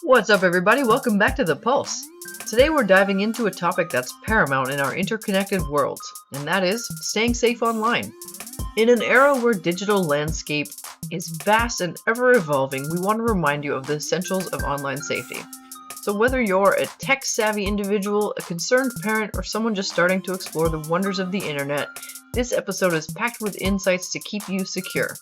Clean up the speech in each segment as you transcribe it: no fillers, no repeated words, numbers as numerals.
What's up, everybody? Welcome back to The Pulse. Today we're diving into a topic that's paramount in our interconnected world, and that is staying safe online. In an era where digital landscape is vast and ever evolving, we want to remind you of the essentials of online safety. So whether you're a tech-savvy individual, a concerned parent, or someone just starting to explore the wonders of the internet, this episode is packed with insights to keep you secure.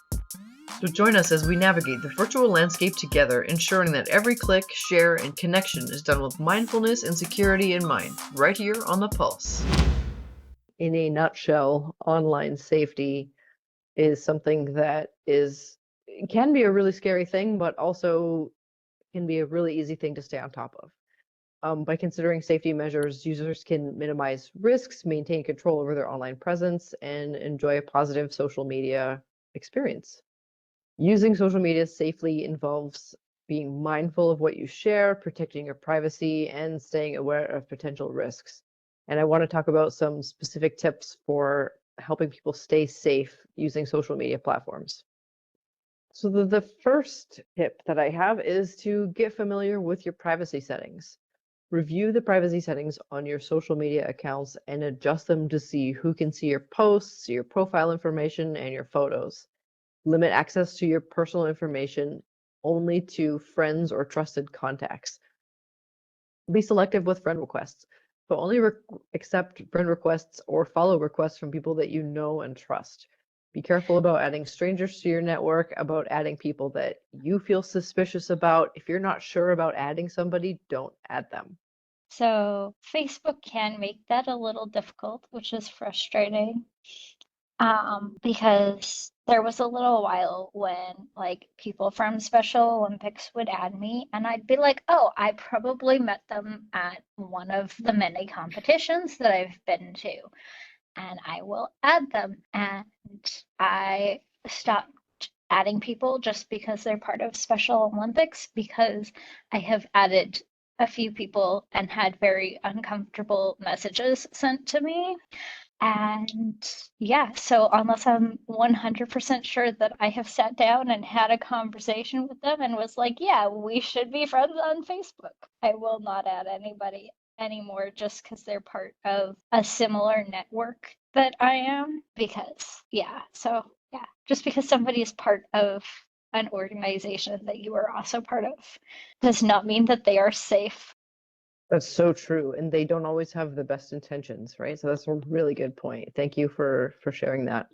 So join us as we navigate the virtual landscape together, ensuring that every click, share, and connection is done with mindfulness and security in mind, right here on The Pulse. In a nutshell, online safety is something that can be a really scary thing, but also can be a really easy thing to stay on top of. By considering safety measures, users can minimize risks, maintain control over their online presence, and enjoy a positive social media experience. Using social media safely involves being mindful of what you share, protecting your privacy, and staying aware of potential risks. And I want to talk about some specific tips for helping people stay safe using social media platforms. So the first tip that I have is to get familiar with your privacy settings. Review the privacy settings on your social media accounts and adjust them to see who can see your posts, your profile information, and your photos. Limit access to your personal information only to friends or trusted contacts. Be selective with friend requests. So only accept friend requests or follow requests from people that you know and trust. Be careful about adding strangers to your network, about adding people that you feel suspicious about. If you're not sure about adding somebody, don't add them. So Facebook can make that a little difficult, which is frustrating. Because there was a little while when like people from Special Olympics would add me, and I'd be like, oh, I probably met them at one of the many competitions that I've been to, and I will add them. And I stopped adding people just because they're part of Special Olympics because I have added a few people and had very uncomfortable messages sent to me. And yeah, so unless I'm 100% sure that I have sat down and had a conversation with them and was like, yeah, we should be friends on Facebook, I will not add anybody anymore just because they're part of a similar network that I am. Because, yeah, so yeah, just because somebody is part of an organization that you are also part of does not mean that they are safe. That's so true, and they don't always have the best intentions, right? So that's a really good point. Thank you for sharing that.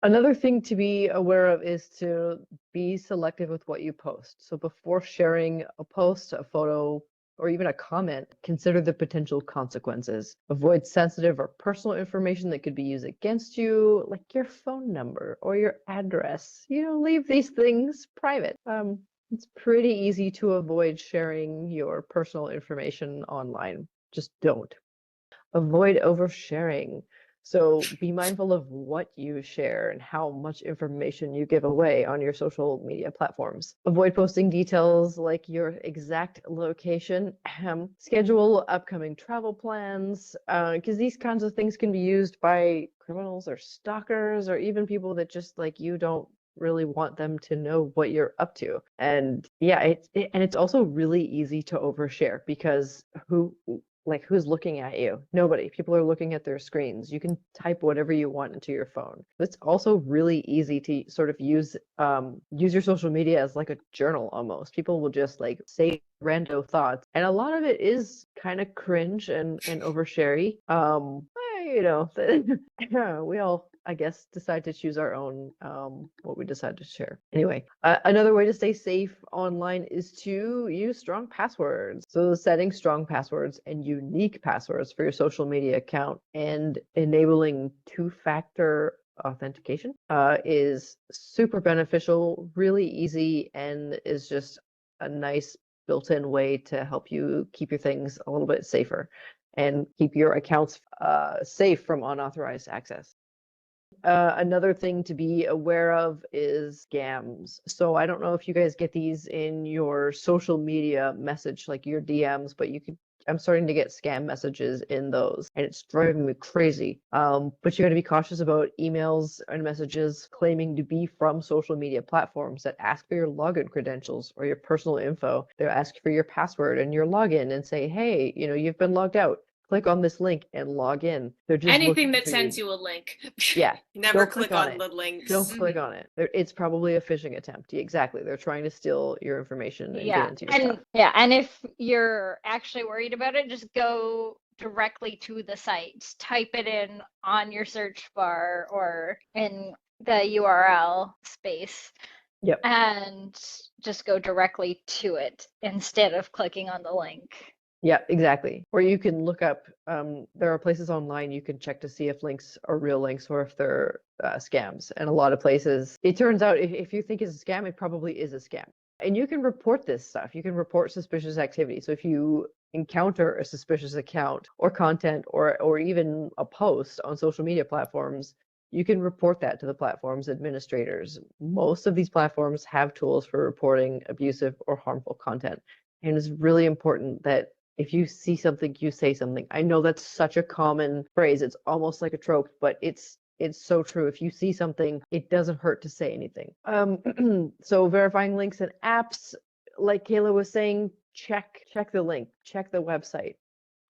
Another thing to be aware of is to be selective with what you post. So before sharing a post, a photo, or even a comment, consider the potential consequences. Avoid sensitive or personal information that could be used against you, like your phone number or your address. Leave these things private. It's pretty easy to avoid sharing your personal information online. Just don't. Avoid oversharing. So be mindful of what you share and how much information you give away on your social media platforms. Avoid posting details like your exact location. Schedule upcoming travel plans, because these kinds of things can be used by criminals or stalkers or even people that just like you don't really want them to know what you're up to. And yeah, it's also really easy to overshare because who's looking at you? Nobody. People are looking at their screens. You can type whatever you want into your phone. It's also really easy to sort of use your social media as like a journal almost. People will just like say rando thoughts, and a lot of it is kind of cringe and oversharey. We all, I guess, decide to choose our own what we decide to share. Anyway, another way to stay safe online is to use strong passwords. So setting strong passwords and unique passwords for your social media account and enabling two-factor authentication is super beneficial, really easy, and is just a nice built-in way to help you keep your things a little bit safer and keep your accounts safe from unauthorized access. Another thing to be aware of is scams. So I don't know if you guys get these in your social media message, like your DMs, but I'm starting to get scam messages in those, and it's driving me crazy. But you got to be cautious about emails and messages claiming to be from social media platforms that ask for your login credentials or your personal info. They'll ask for your password and your login and say, hey, you've been logged out. Click on this link and log in. They're just Anything looking that for sends you a link. Yeah. Never Don't click on on it. the links. Don't click on it. It's probably a phishing attempt. Exactly. They're trying to steal your information and get into your stuff. And if you're actually worried about it, just go directly to the site. Type it in on your search bar or in the URL space. Yep. And just go directly to it instead of clicking on the link. Yeah, exactly. Or you can look up, there are places online you can check to see if links are real links or if they're scams. And a lot of places, it turns out if you think it's a scam, it probably is a scam. And you can report this stuff. You can report suspicious activity. So if you encounter a suspicious account or content or even a post on social media platforms, you can report that to the platform's administrators. Most of these platforms have tools for reporting abusive or harmful content. And it's really important that if you see something, you say something. I know that's such a common phrase. It's almost like a trope, but it's so true. If you see something, it doesn't hurt to say anything. So verifying links and apps, like Kayla was saying, check the link, check the website.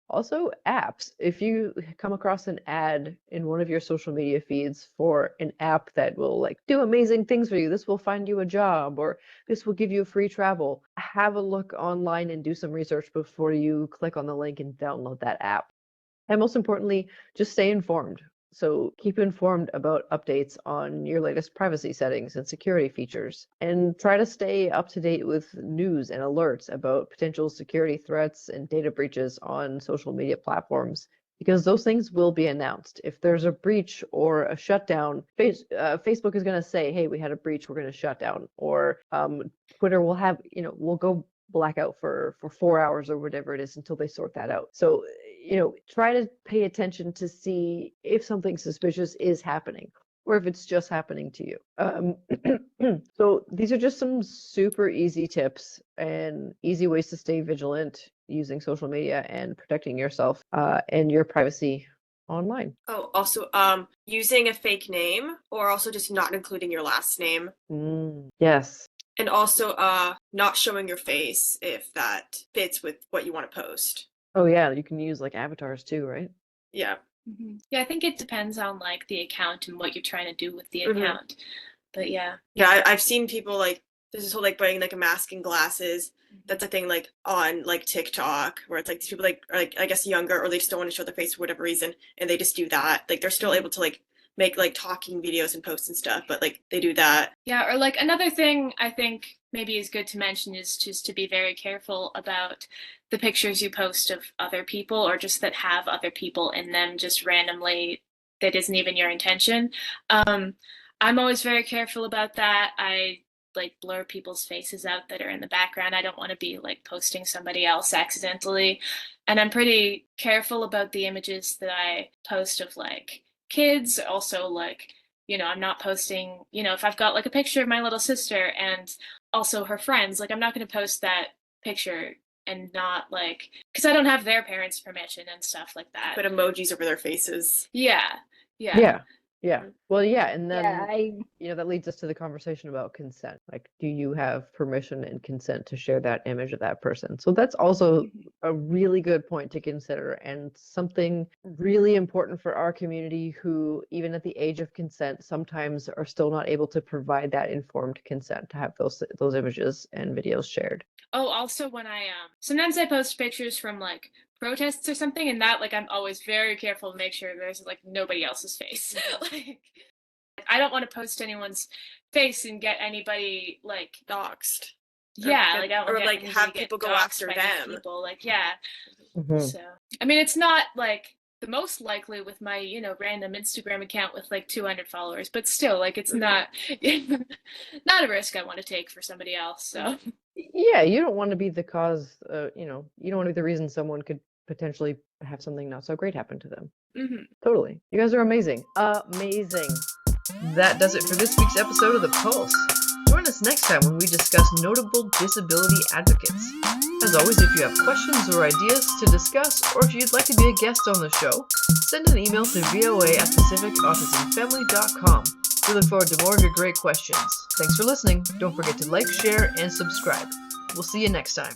Also, apps. If you come across an ad in one of your social media feeds for an app that will like do amazing things for you, this will find you a job or this will give you free travel, have a look online and do some research before you click on the link and download that app. And most importantly, just stay informed. So keep informed about updates on your latest privacy settings and security features, and try to stay up to date with news and alerts about potential security threats and data breaches on social media platforms, because those things will be announced. If there's a breach or a shutdown, Facebook is going to say, hey, we had a breach, we're going to shut down. Or Twitter will have, we'll go blackout for 4 hours or whatever it is until they sort that out. So try to pay attention to see if something suspicious is happening or if it's just happening to you. So these are just some super easy tips and easy ways to stay vigilant using social media and protecting yourself and your privacy online. Oh, also, using a fake name or also just not including your last name. Yes. And also, not showing your face if that fits with what you want to post. Oh yeah, you can use like avatars too, right? Yeah. Yeah, I think it depends on like the account and what you're trying to do with the account. But yeah. Yeah, I've seen people like there's this whole like wearing like a mask and glasses. That's a thing like on like TikTok where it's like these people like are like I guess younger or they just don't want to show their face for whatever reason and they just do that. Like they're still able to like make like talking videos and posts and stuff, but like they do that. Yeah, or like another thing I think maybe is good to mention is just to be very careful about the pictures you post of other people or just that have other people in them just randomly that isn't even your intention. I'm always very careful about that. I like blur people's faces out that are in the background. I don't want to be like posting somebody else accidentally. And I'm pretty careful about the images that I post of like kids. Also like, I'm not posting, if I've got like a picture of my little sister and also her friends, like I'm not going to post that picture and not like, because I don't have their parents' permission and stuff like that. Put emojis over their faces. Yeah. Well, yeah, and then Yeah, that leads us to the conversation about consent. Like, do you have permission and consent to share that image of that person? So that's also a really good point to consider and something really important for our community who, even at the age of consent, sometimes are still not able to provide that informed consent to have those images and videos shared. Oh, also when I sometimes I post pictures from like protests or something, and that like I'm always very careful to make sure there's like nobody else's face. Like I don't want to post anyone's face and get anybody like Doxed. yeah, like I don't or want like have people go after them. People like yeah. So I mean, it's not like the most likely with my random Instagram account with like 200 followers, but still like it's not not a risk I want to take for somebody else. So yeah, you don't want to be the cause. You don't want to be the reason someone could potentially have something not so great happen to them. Totally. You guys are amazing. Amazing. That does it for this week's episode of The Pulse. Join us next time when we discuss notable disability advocates. As always, if you have questions or ideas to discuss, or if you'd like to be a guest on the show, send an email to voa@pacificautismfamily.com. We look forward to more of your great questions. Thanks for listening. Don't forget to like, share, and subscribe. We'll see you next time.